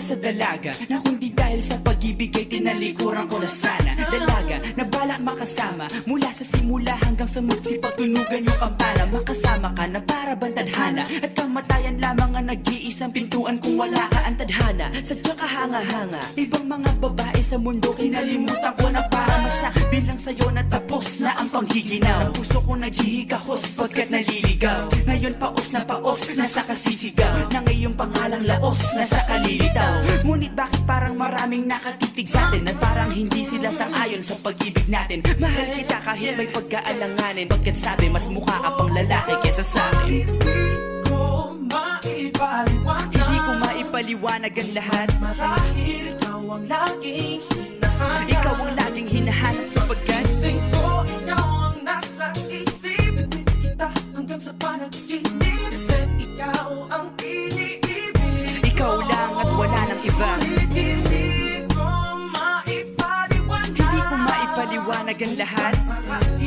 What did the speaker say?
Sa dalaga na kundi dahil sa pag-ibig ay tinalikuran ko na sana. Dalaga na balak makasama mula sa simula hanggang sa magsipagtunugan yung kampana. Makasama ka na para bantadhana at kamatayan lamang ang nag-iisang pintuan kung wala ka ang tadhana. Sadyang kahanga-hanga ibang mga babae sa mundo kinalimutan ko na para masabi lang sa'yo na tapos na ang panghiginaw. Ang puso ko naghihikahos pagkat naliligaw. Ngayon paos na paos nasa kasisigaw na ngayong pangalang laos nasa kalilitaw. Ngunit bakit parang maraming nakatitig sa atin at parang hindi sila sang-ayon sa pag-ibig natin. Mahal kita kahit may pagkaalanganin, pagkat sabi mas mukha ka pang lalaki kesa sa akin. Hindi ko maipaliwanag ang lahat. Marahil ikaw ang laging hinahanap. Ikaw ang laging hinahanap sapagkat gising ko, ikaw ang nasa isip. Ibig kita hanggang sa panaginip. Kasi ikaw ang iniibig. ikaw lang at wala nang iba. Hindi ko maipaliwanag. Hindi ko maipaliwanag ang lahat. Marahil